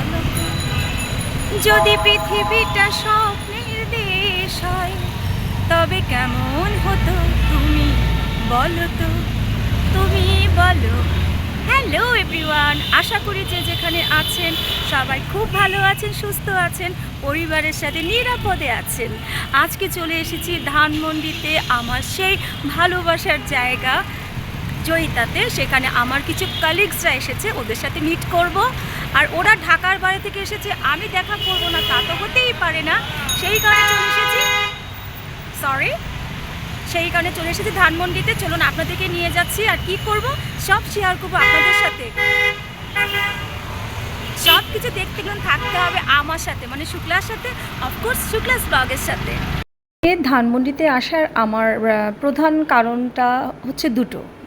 বলো তো, যদি পৃথিবীটা স্বপ্নের দেশ হয় তবে কেমন হতো তুমি বলো তো, তুমি বলো। হ্যালো এভরিওয়ান, আশা করি যে যেখানে আছেন সবাই খুব ভালো আছেন, সুস্থ আছেন, পরিবারের সাথে নিরাপদে আছেন। আজকে চলে এসেছি ধানমন্ডিতে, আমার সেই ভালোবাসার জায়গা জয়িতাতে। সেখানে আমার কিছু কালিগসরা এসেছে, ওদের সাথে মিট করব। আর ওরা ঢাকার বাইরে থেকে এসেছে, আমি দেখা করব না তা তো হতেই পারে না। সেই কারণে চলে এসেছি, সেই কারণে চলে এসেছি ধানমন্ডিতে। চলুন আপনাদেরকে নিয়ে যাচ্ছি, আর কি করব সব শেয়ার করবো আপনাদের সাথে। সব কিছু দেখতে গেলে থাকতে হবে আমার সাথে, মানে শুক্লার সাথে, অফকোর্স শুক্লাস ব্লগের সাথে। ধানমন্ডিতে আসার আমার প্রধান কারণটা হচ্ছে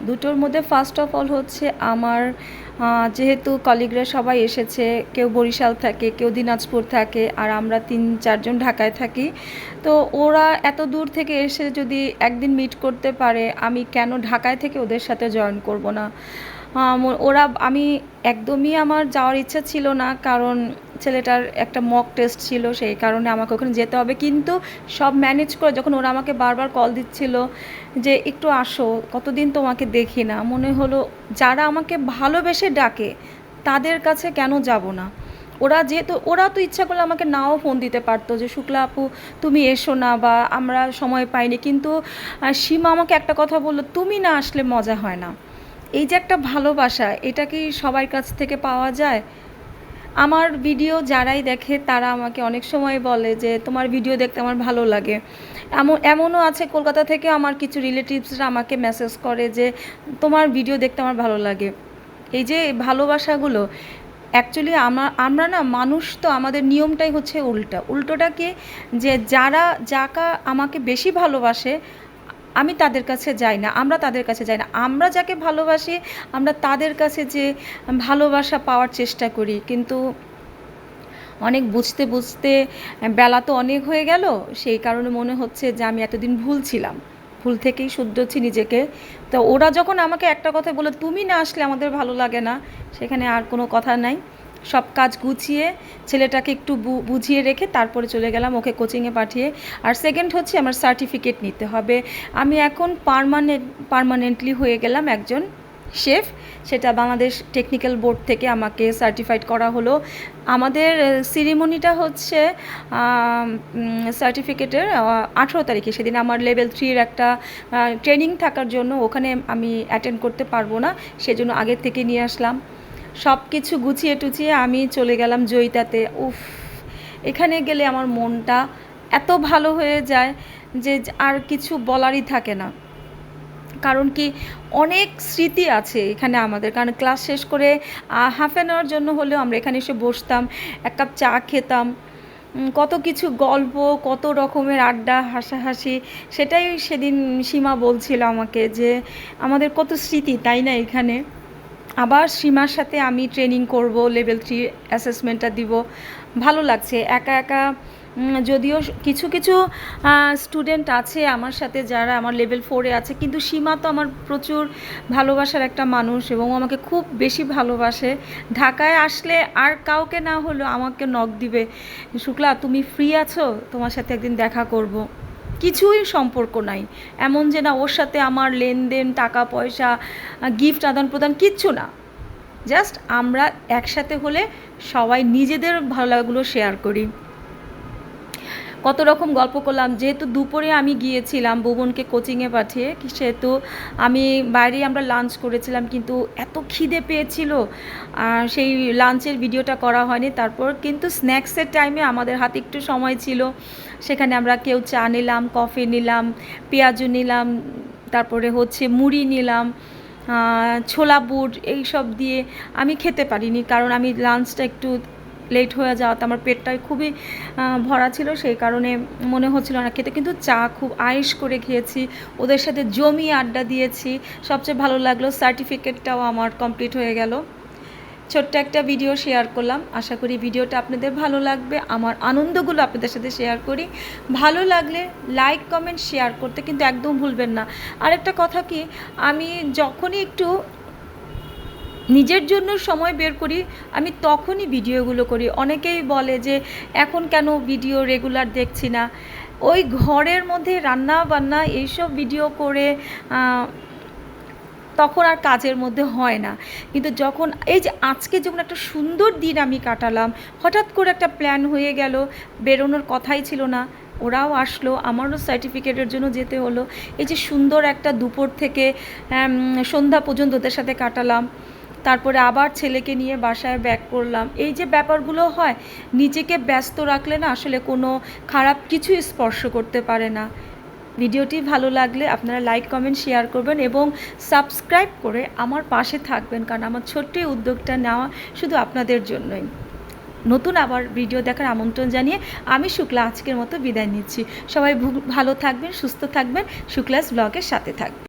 দুটোর মধ্যে ফার্স্ট অফ অল হচ্ছে আমার যেহেতু কলিগরা সবাই এসেছে, কেউ বরিশাল থাকে, কেউ দিনাজপুর থাকে, আর আমরা 3-4 জন ঢাকায় থাকি। তো ওরা এত দূর থেকে এসে যদি একদিন মিট করতে পারে, আমি কেন ঢাকায় থেকে ওদের সাথে জয়েন করব না। আমি একদমই আমার যাওয়ার ইচ্ছা ছিল না, কারণ ছেলেটার একটা মক টেস্ট ছিল, সেই কারণে আমাকে ওখানে যেতে হবে। কিন্তু সব ম্যানেজ করে যখন ওরা আমাকে বারবার কল দিচ্ছিল যে একটু আসো, কতদিন তোমাকে দেখি না, মনে হলো যারা আমাকে ভালোবেসে ডাকে তাদের কাছে কেন যাব না। ওরা তো ইচ্ছা করলে আমাকে নাও ফোন দিতে পারতো যে শুক্লা আপু তুমি এসো না, বা আমরা সময় পাইনি। কিন্তু সীমা আমাকে একটা কথা বললো, তুমি না আসলে মজা হয় না। এই যে একটা ভালোবাসা, এটা কি সবার কাছ থেকে পাওয়া যায়? আমার ভিডিও যারাই দেখে তারা আমাকে অনেক সময় বলে যে তোমার ভিডিও দেখতে আমার ভালো লাগে। এমনও আছে কলকাতা থেকে আমার কিছু রিলেটিভসরা আমাকে মেসেজ করে যে তোমার ভিডিও দেখতে আমার ভালো লাগে। এই যে ভালোবাসাগুলো, অ্যাকচুয়ালি আমরা না মানুষ, তো আমাদের নিয়মটাই হচ্ছে উল্টোটা কি, যে যারা আমাকে বেশি ভালোবাসে আমি তাদের কাছে যাই না, আমরা তাদের কাছে যাই না। আমরা যাকে ভালোবাসি আমরা তাদের কাছে যে ভালোবাসা পাওয়ার চেষ্টা করি, কিন্তু অনেক বুঝতে বুঝতে বেলা তো অনেক হয়ে গেল। সেই কারণে মনে হচ্ছে যে আমি এতদিন ভুল ছিলাম, ভুল থেকেই শুধরেছি নিজেকে। তো ওরা যখন আমাকে একটা কথা বলে তুমি না আসলে আমাদের ভালো লাগে না, সেখানে আর কোনো কথা নাই। সব কাজ গুছিয়ে ছেলেটাকে একটু বুঝিয়ে রেখে তারপরে চলে গেলাম ওকে কোচিংয়ে পাঠিয়ে। আর সেকেন্ড হচ্ছে আমার সার্টিফিকেট নিতে হবে। আমি এখন পার্মানেন্টলি হয়ে গেলাম একজন শেফ, সেটা বাংলাদেশ টেকনিক্যাল বোর্ড থেকে আমাকে সার্টিফাইড করা হলো। আমাদের সিরিমনিটা হচ্ছে সার্টিফিকেটের 18 তারিখে। সেদিন আমার লেভেল 3-র একটা ট্রেনিং থাকার জন্য ওখানে আমি অ্যাটেন্ড করতে পারবো না, সেজন্য আগের থেকে নিয়ে আসলাম। সব কিছু গুছিয়ে টুছিয়ে আমি চলে গেলাম জয়িতাতে। উফ, এখানে গেলে আমার মনটা এত ভালো হয়ে যায় যে আর কিছু বলারই থাকে না। কারণ কি, অনেক স্মৃতি আছে এখানে আমাদের। কারণ ক্লাস শেষ করে হাফ অ্যান আওয়ার জন্য হলেও আমরা এখানে এসে বসতাম, এক কাপ চা খেতাম, কত কিছু গল্প, কত রকমের আড্ডা, হাসাহাসি। সেটাই সেদিন সীমা বলছিল আমাকে যে আমাদের কত স্মৃতি, তাই না এখানে। আবার সীমার সাথে আমি ট্রেনিং করব, লেভেল 3 অ্যাসেসমেন্টটা দিব। ভালো লাগছে একা একা। যদিও কিছু কিছু স্টুডেন্ট আছে আমার সাথে যারা আমার লেভেল 4-এ আছে, কিন্তু সীমা তো আমার প্রচুর ভালোবাসার একটা মানুষ এবং আমাকে খুব বেশি ভালোবাসে। ঢাকায় আসলে আর কাউকে না হলেও আমাকে নক দিবে, শুক্লা তুমি ফ্রি আছো, তোমার সাথে একদিন দেখা করব। কিছুই সম্পর্ক নাই, এমন যে না ওর সাথে আমার লেনদেন, টাকা পয়সা, গিফট আদান প্রদান কিচ্ছু না। জাস্ট আমরা একসাথে হলে সবাই নিজেদের ভালো লাগাগুলো শেয়ার করি। কত রকম গল্প করলাম। যেহেতু দুপুরে আমি গিয়েছিলাম ভুবনকে কোচিংয়ে পাঠিয়ে, সেহেতু আমি বাইরেই আমরা লাঞ্চ করেছিলাম, কিন্তু এত খিদে পেয়েছিল সেই লাঞ্চের ভিডিওটা করা হয়নি। তারপর কিন্তু স্ন্যাক্সের টাইমে আমাদের হাতে একটু সময় ছিল, সেখানে আমরা কেউ চা নিলাম, কফি নিলাম, পেঁয়াজু নিলাম, তারপরে হচ্ছে মুড়ি নিলাম, ছোলা বুট, এইসব দিয়ে আমি খেতে পারিনি, কারণ আমি লাঞ্চটা একটু লেট হয়ে যাওয়াতে আমার পেটটাই খুবই ভরা ছিল, সেই কারণে মনে হচ্ছিল না খেতে। কিন্তু চা খুব আয়েশ করে খেয়েছি, ওদের সাথে জমিয়ে আড্ডা দিয়েছি। সবচেয়ে ভালো লাগলো সার্টিফিকেটটাও আমার কমপ্লিট হয়ে গেল। ছোট্ট একটা ভিডিও শেয়ার করলাম, আশা করি ভিডিওটা আপনাদের ভালো লাগবে। আমার আনন্দগুলো আপনাদের সাথে শেয়ার করি। ভালো লাগলে লাইক, কমেন্ট, শেয়ার করতে কিন্তু একদম ভুলবেন না। আরেকটা কথা কি, আমি যখনই একটু নিজের জন্য সময় বের করি, আমি তখনই ভিডিওগুলো করি। অনেকেই বলে যে এখন কেন ভিডিও রেগুলার দেখছি না। ওই ঘরের মধ্যে রান্না বান্না এইসব ভিডিও করে তখন আর কাজের মধ্যে হয় না। কিন্তু যখন এই যে আজকে যখন একটা সুন্দর দিন আমি কাটালাম, হঠাৎ করে একটা প্ল্যান হয়ে গেল, বেরোনোর কথাই ছিল না, ওরাও আসলো, আমারও সার্টিফিকেটের জন্য যেতে হলো। এই যে সুন্দর একটা দুপুর থেকে সন্ধ্যা পর্যন্ত ওদের সাথে কাটালাম, তারপরে আবার ছেলেকে নিয়ে বাসায় ব্যাক করলাম। এই যে ব্যাপারগুলো হয়, নিজেকে ব্যস্ত রাখলে না আসলে কোনো খারাপ কিছুই স্পর্শ করতে পারে না। ভিডিওটি ভালো লাগলে আপনারা লাইক কমেন্ট শেয়ার করবেন এবং সাবস্ক্রাইব করে আমার পাশে থাকবেন, কারণ আমার ছোট্ট এই উদ্যোগটা নেওয়া শুধু আপনাদের জন্যই। নতুন আবার ভিডিও দেখার আমন্ত্রণ জানিয়ে আমি শুক্লা আজকের মতো বিদায় নিচ্ছি। সবাই ভালো থাকবেন, সুস্থ থাকবেন, শুক্লাস ব্লগের সাথে থাকবেন।